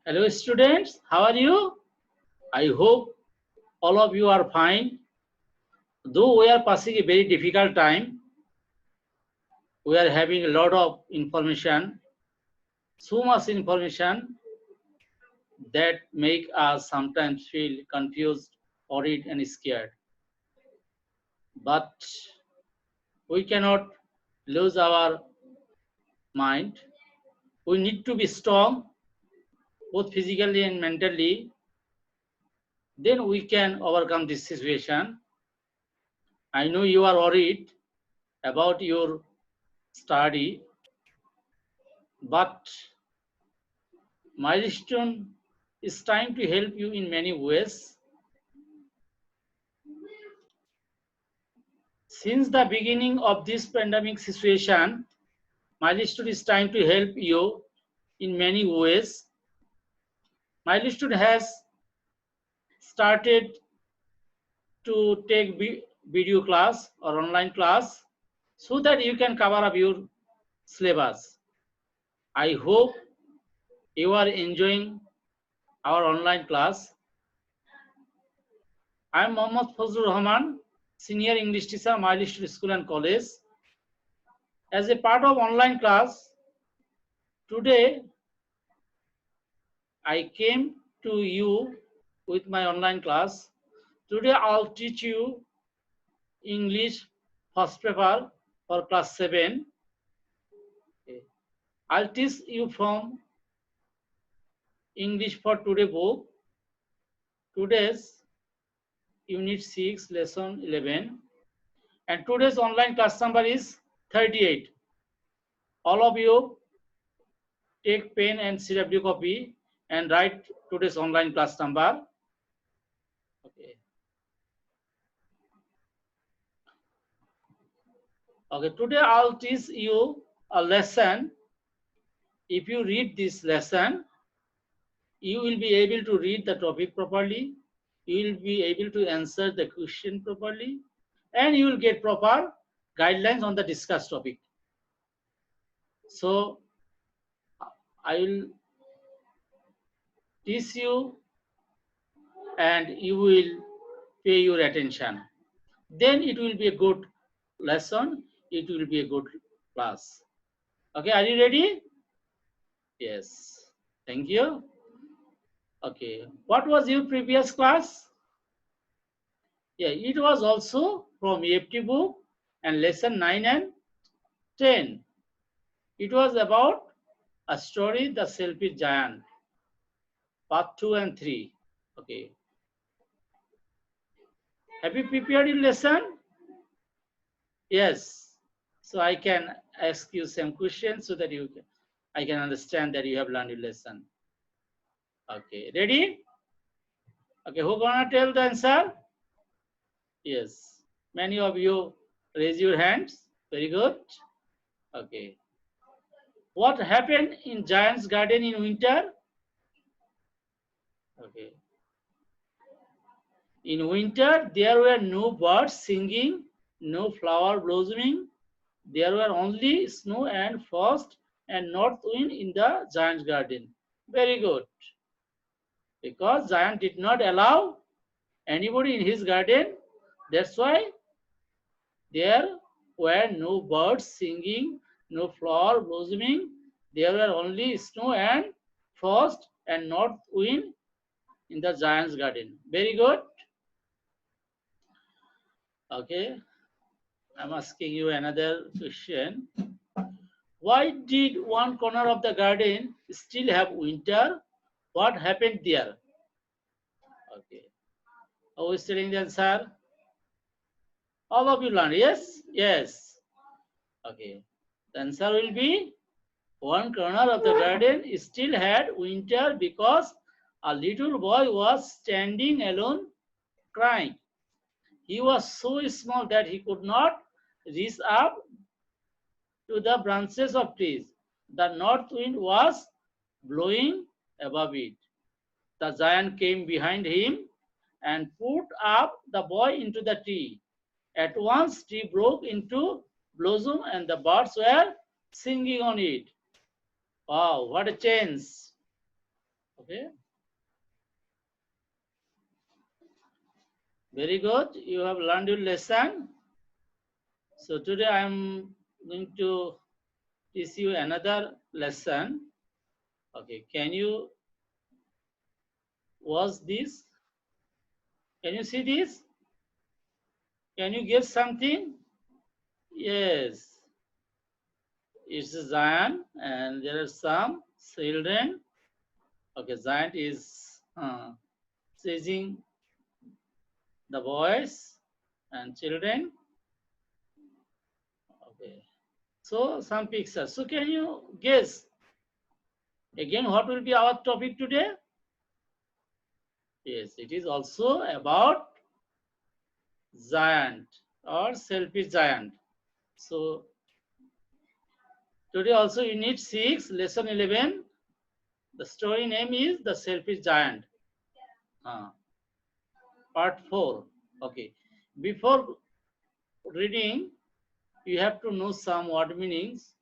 Hello students, how are you? I hope all of you are fine. Though we are passing a very difficult time, we are having a lot of information, so much information that make us sometimes feel confused, worried and scared. But we cannot lose our mind. We need to be strong, both physically and mentally. Then we can overcome this situation. I know you are worried about your study, but milestone is trying to help you in many ways. Since the beginning of this pandemic situation, milestone is trying to help you in many ways. Milestone has started to take video class or online class so that you can cover up your syllabus. I hope you are enjoying our online class. I am Mohammad Fazlur Rahaman, Senior English Teacher, Milestone School and College. As a part of online class, today I came to you with my online class. Today I'll teach you English first paper for class 7. I'll teach you from English for Today book. Today's Unit 6, Lesson 11. And today's online class number is 38. All of you take pen and CW copy and write today's online class number. Okay. Okay, today I'll teach you a lesson. If you read this lesson, you will be able to read the topic properly. You will be able to answer the question properly, and you will get proper guidelines on the discussed topic. So I will teach you and you will pay your attention. Then it will be a good lesson. It will be a good class. Okay, are you ready? Yes. Thank you. Okay. What was your previous class? Yeah, it was also from EFT book and lesson 9 and 10. It was about a story, The Selfish Giant, part 2 and 3. Okay. Have you prepared your lesson? Yes. So I can ask you some questions so that I can understand that you have learned your lesson. Okay. Ready? Okay. Who gonna tell the answer? Yes. Many of you raise your hands. Very good. Okay. What happened in Giant's Garden in winter? Okay. In winter, there were no birds singing, no flower blossoming. There were only snow and frost and north wind in the Giant's garden. Very good. Because Giant did not allow anybody in his garden, that's why there were no birds singing, no flower blossoming. There were only snow and frost and north wind in the Giant's garden. Very good. Okay. I'm asking you another question. Why did one corner of the garden still have winter? What happened there? Okay. Who is telling the answer? All of you learn. Yes? Yes. Okay. The answer will be one corner of the garden still had winter because a little boy was standing alone crying. He was so small that he could not reach up to the branches of trees. The north wind was blowing above it. The giant came behind him and put up the boy into the tree. At once, tree broke into blossom and the birds were singing on it. Wow, what a change. Okay. Very good. You have learned your lesson. So today I am going to teach you another lesson. Okay. Can you watch this? Can you see this? Can you guess something? Yes. It's a giant and there are some children. Okay. Giant is chasing the boys and children. Okay. So some pictures. So can you guess again what will be our topic today? Yes, it is also about giant or selfish giant. So today also unit 6, lesson 11. The story name is The Selfish Giant. Part 4. Okay. Before reading, you have to know some word meanings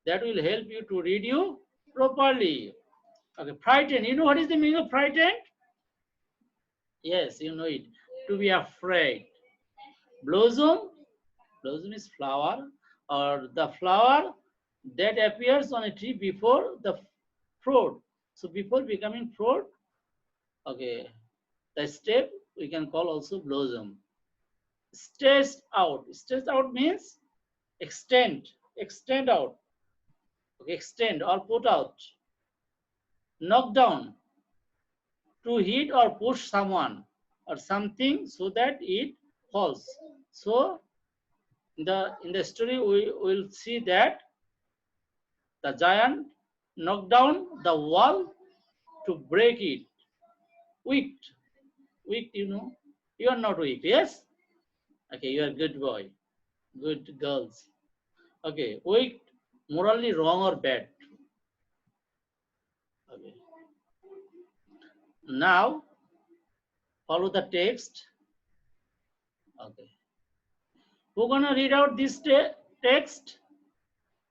that will help you to read you properly. Okay, frightened. You know what is the meaning of frightened? Yes, you know it. To be afraid. Blossom. Blossom is flower or the flower that appears on a tree before the fruit. So before becoming fruit, okay, the step we can call also blossom. Stretched out. Stretched out means extend. Extend out. Okay, extend or put out. Knock down. To hit or push someone or something so that it falls. So in the story we will see that the giant knocked down the wall to break it. Weak, weak, you know. You are not weak, yes? Okay, you are good boy, good girls. Okay, weak, morally wrong or bad. Okay. Now follow the text. Okay. Who gonna read out this text?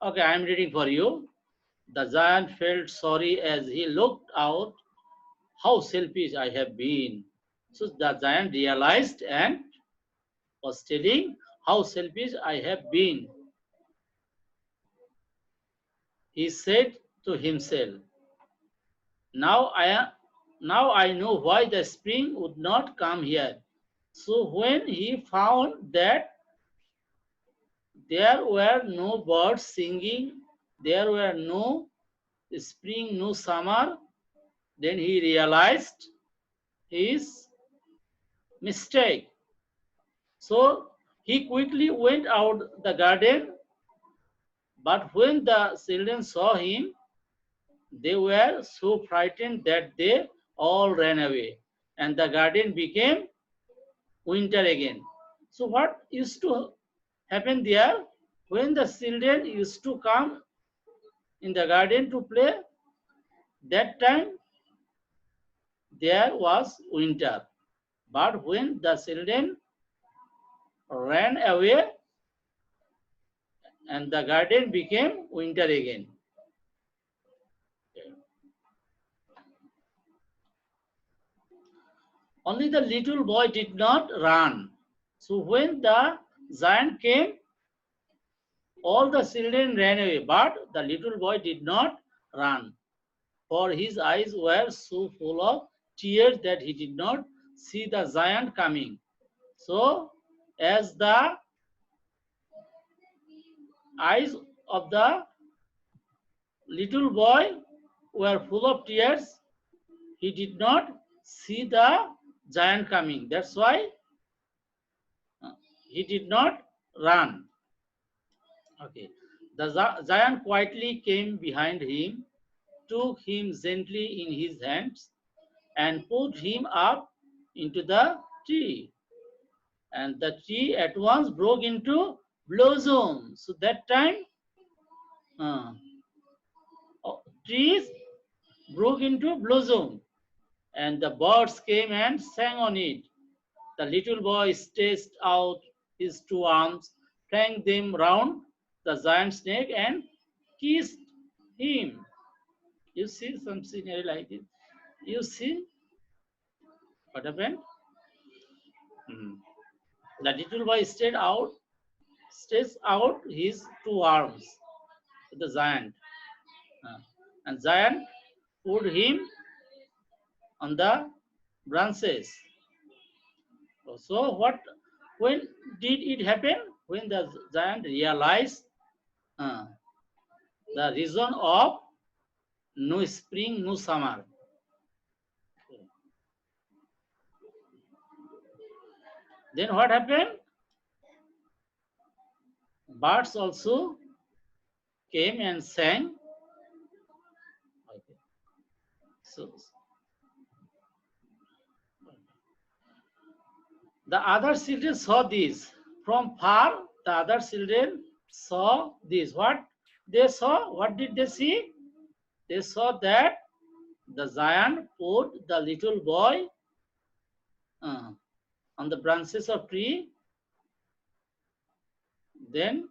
Okay, I am reading for you. The giant felt sorry as he looked out. How selfish I have been. So the giant realized and was telling how selfish I have been. He said to himself, now I know why the spring would not come here. So when he found that there were no birds singing, there were no spring, no summer, then he realized his mistake. So he quickly went out the garden, but when the children saw him, they were so frightened that they all ran away, and the garden became winter again. So what used to happen there? When the children used to come in the garden to play, that time there was winter. But when the children ran away, and the garden became winter again. Only the little boy did not run. So when the giant came, all the children ran away, but the little boy did not run, for his eyes were so full of tears that he did not see the giant coming. So as the eyes of the little boy were full of tears, he did not see the giant coming. That's why he did not run. Okay. The giant quietly came behind him, took him gently in his hands, and put him up into the tree. And the tree at once broke into blossom. So that time, uh, trees broke into blossom, and the birds came and sang on it. The little boy stretched out his two arms, thanked them round the giant's neck, and kissed him. You see some scenery like this. You see what happened? The little boy stretched out his two arms to the giant, and giant put him on the branches. So when did it happen? When the giant realized uh, the reason of no spring, no summer. Then what happened? Birds also came and sang. Okay. So the other children saw this. From far, the other children saw this. What they saw? What did they see? They saw that the giant put the little boy uh, on the branches of tree. Then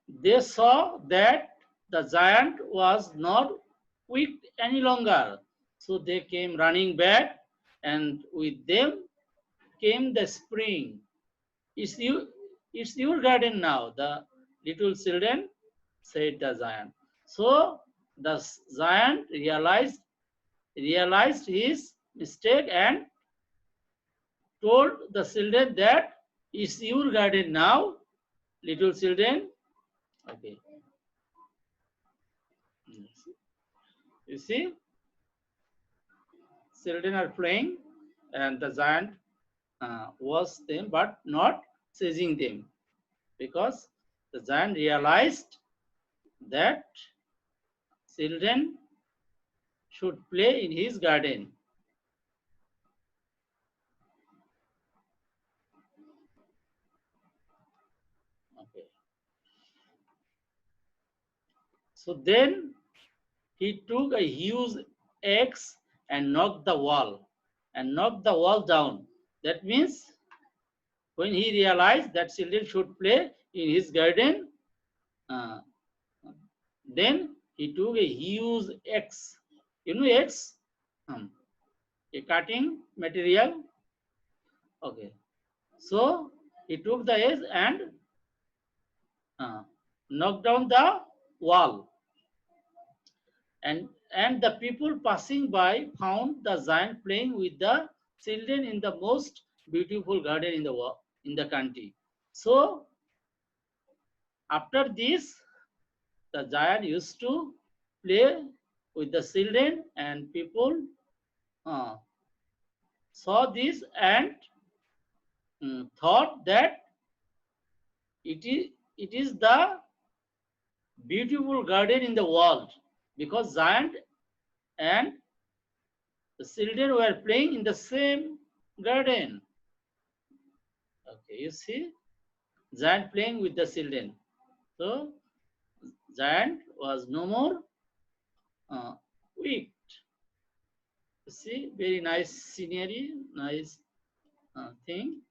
they saw that the giant was not weak any longer. So they came running back, and with them came the spring. It's your garden now, the little children, said the giant. So the giant realized his mistake and told the children that it's your garden now, little children. Okay. You see, children are playing, and the giant was them, but not chasing them, because the giant realized that children should play in his garden. Okay. So then he took a huge axe and knocked the wall down. That means when he realized that children should play in his garden, uh, then he took a huge axe. You know axe? A cutting material. Okay. So he took the axe and knocked down the wall. And the people passing by found the giant playing with the children in the most beautiful garden in the country. So after this, the giant used to play with the children, and people uh, saw this and thought that it is the beautiful garden in the world, because giant and the children were playing in the same garden. Okay, you see, giant playing with the children. So giant was no more weak. You see, very nice scenery, nice thing.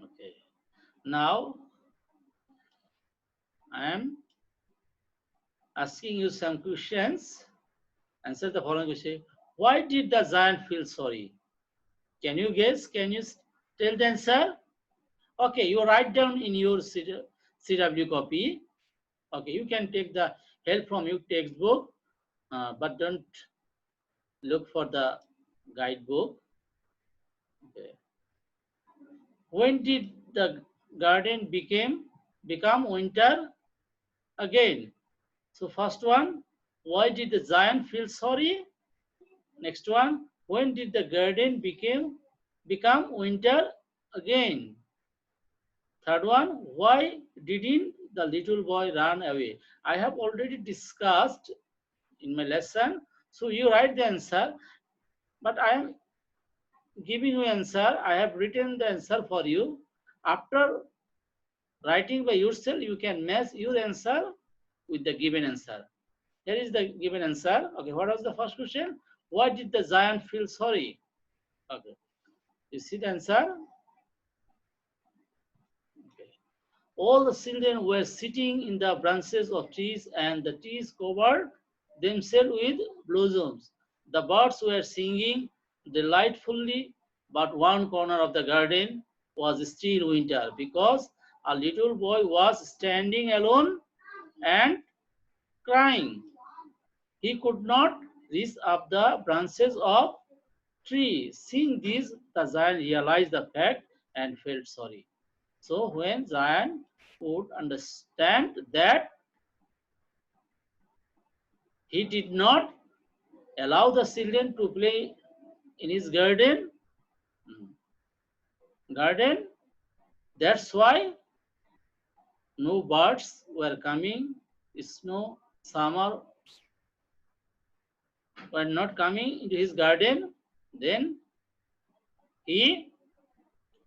Okay, now I am asking you some questions. Answer the following question. Why did the giant feel sorry? Can you guess? Can you tell the answer? Okay, you write down in your CW copy. Okay, you can take the help from your textbook, but don't look for the guidebook. Okay. When did the garden become winter again? So first one, why did the giant feel sorry? Next one, when did the garden become winter again? Third one, why didn't the little boy run away? I have already discussed in my lesson. So you write the answer, but I am giving you answer. I have written the answer for you. After writing by yourself, you can match your answer with the given answer. Here is the given answer. Okay, what was the first question? Why did the giant feel sorry? Okay, you see the answer? Okay. All the children were sitting in the branches of trees, and the trees covered themselves with blossoms. The birds were singing delightfully, but one corner of the garden was still winter because a little boy was standing alone and crying. He could not reach up the branches of tree. Seeing this, the giant realized the fact and felt sorry. So when giant would understand that he did not allow the children to play in his garden, that's why no birds were coming, snow, summer were not coming into his garden. Then he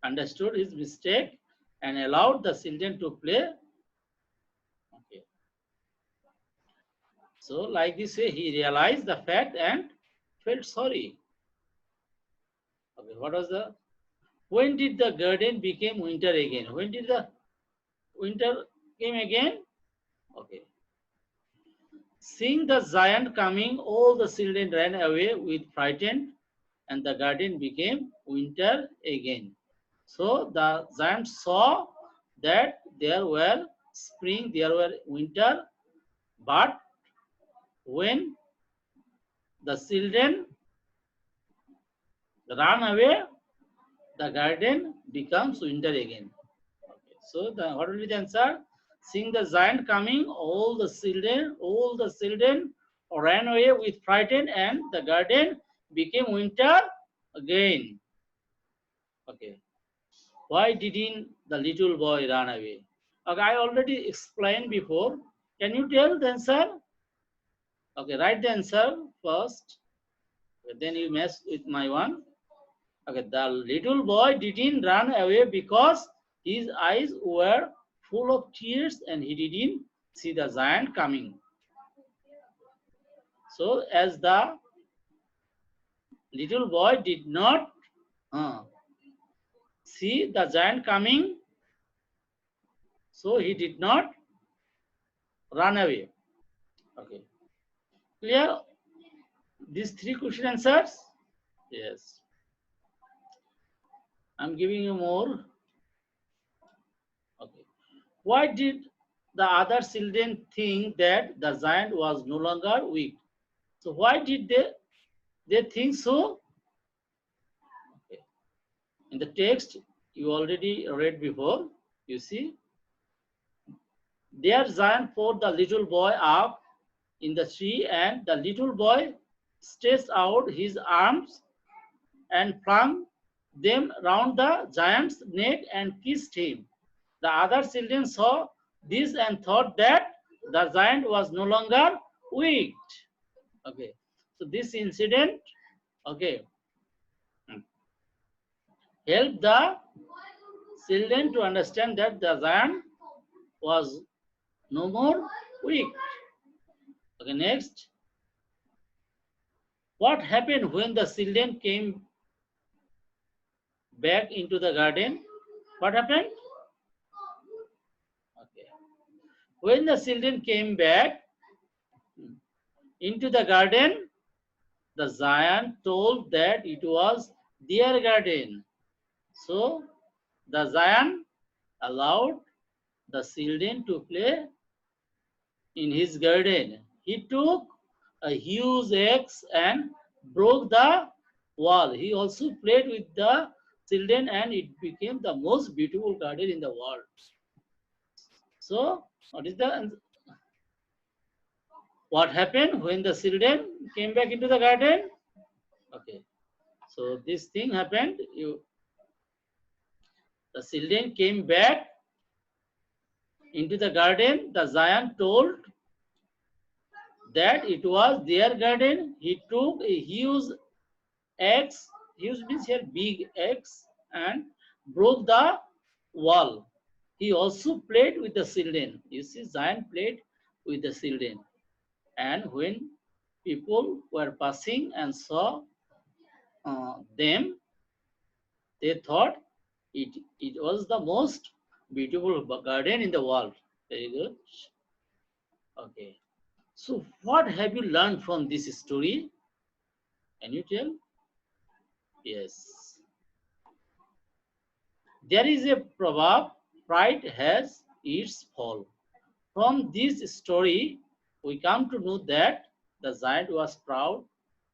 understood his mistake and allowed the children to play. Okay. So like this way, he realized the fact and felt sorry. Okay, what was the? When did the garden become winter again? When did the winter came again? Okay. Seeing the giant coming, all the children ran away with frightened, and the garden became winter again. So the giant saw that there were spring, there were winter, but when the children run away, the garden becomes winter again. Okay. So what will be the answer? Seeing the giant coming, all the children ran away with frightened, and the garden became winter again. Okay. Why didn't the little boy run away? Okay, I already explained before. Can you tell the answer? Okay, write the answer first. Okay, then you mess with my one. Okay, the little boy didn't run away because his eyes were full of tears and he didn't see the giant coming. So, as the little boy did not see the giant coming, so he did not run away. Okay, clear? These three question answers? Yes. I'm giving you more. Okay. Why did the other children think that the giant was no longer weak? So why did they think so? Okay. In the text you already read before, you see, their giant put the little boy up in the tree, and the little boy stretched out his arms and flung them round the giant's neck and kissed him. The other children saw this and thought that the giant was no longer weak. Okay, so this incident, okay, helped the children to understand that the giant was no more weak. Okay, next, what happened when the children came back into the garden? What happened? Okay, when the children came back into the garden, the giant told that it was their garden. So the giant allowed the children to play in his garden. He took a huge axe and broke the wall. He also played with the children, and it became the most beautiful garden in the world. So what happened when the children came back into the garden? Okay. So this thing happened. The children came back into the garden. The giant told that it was their garden. He took a huge axe, huge means here big axe, and broke the wall. He also played with the children. You see, giant played with the children. And when people were passing and saw them, they thought it was the most beautiful garden in the world. Very good. Okay. So what have you learned from this story? Can you tell? Yes. There is a proverb, pride has its fall. From this story, we come to know that the giant was proud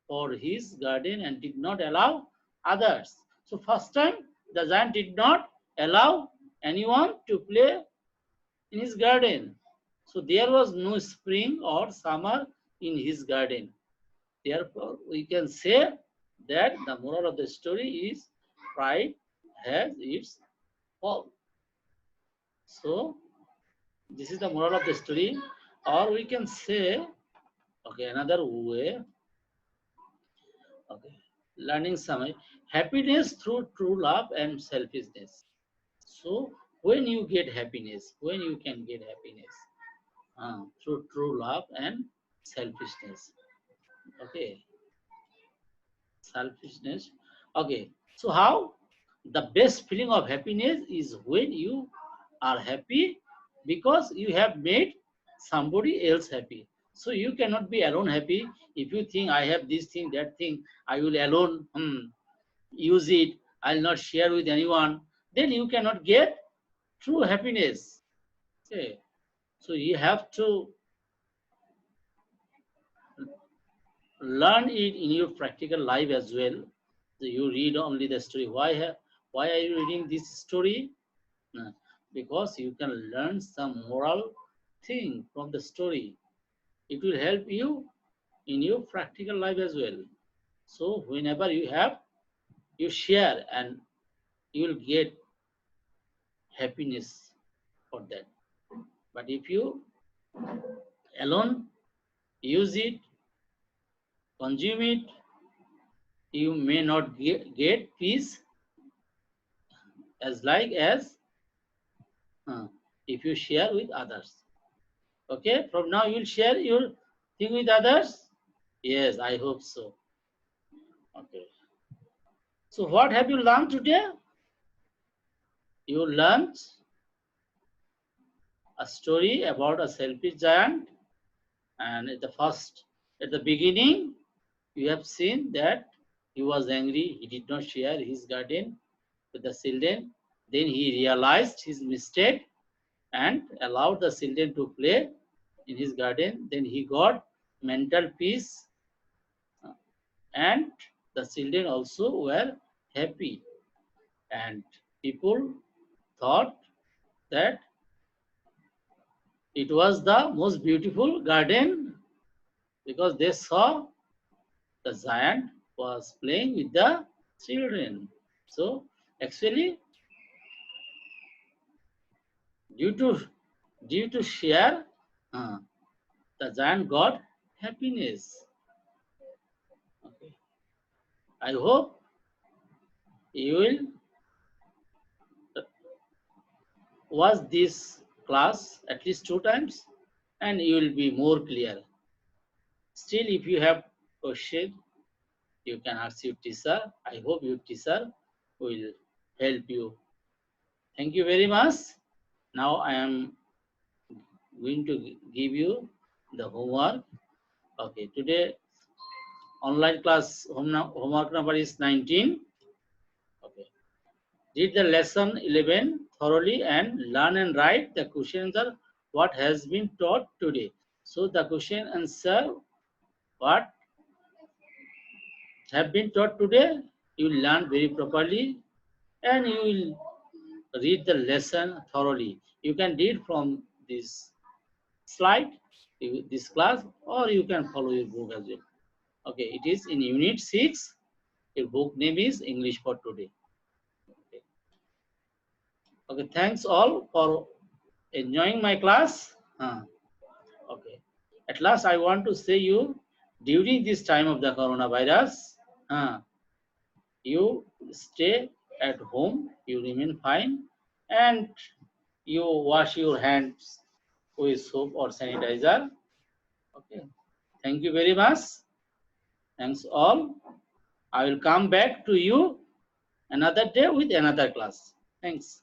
for his garden and did not allow others. So first time, the giant did not allow anyone to play in his garden. So there was no spring or summer in his garden. Therefore, we can say that the moral of the story is pride has its fall. So this is the moral of the story, or we can say, okay, another way, okay, learning summary, happiness through true love and selfishness. So when you get happiness, when you can get happiness through true love and selfishness. Okay, selfishness. Okay, so how? The best feeling of happiness is when you are happy because you have made somebody else happy. So you cannot be alone happy. If you think I have this thing, that thing, I will alone use it, I'll not share with anyone, then you cannot get true happiness. Okay. So you have to learn it in your practical life as well. So you read only the story. Why are you reading this story? Because you can learn some moral thing from the story. It will help you in your practical life as well. So whenever you have, you share and you will get happiness for that. But if you alone use it, consume it, you may not get peace as like as if you share with others. Okay, from now you will share your thing with others. Yes, I hope so. Okay. So what have you learned today? You learned a story about a selfish giant, and at the beginning, you have seen that he was angry. He did not share his garden with the children. Then he realized his mistake and allowed the children to play in his garden. Then he got mental peace, and the children also were happy. And people thought that it was the most beautiful garden because they saw the giant was playing with the children. So actually, due to share, uh, the giant got happiness. Okay. I hope you will watch this class at least 2 times, and you will be more clear. Still, if you have question, you can ask your teacher. I hope your teacher will help you. Thank you very much. Now I am going to give you the homework. Okay, today online class homework number is 19. Okay, read the lesson 11 thoroughly and learn and write the question answer what has been taught today. So the question answer what have been taught today, you will learn very properly and you will read the lesson thoroughly. You can read from this slide, this class, or you can follow your book as well. Okay, it is in Unit 6. Your book name is English for Today. Okay, okay, thanks all for enjoying my class. Okay, at last I want to say you, during this time of the coronavirus, you stay at home, you remain fine, and you wash your hands with soap or sanitizer. Okay, thank you very much. Thanks all. I will come back to you another day with another class. Thanks.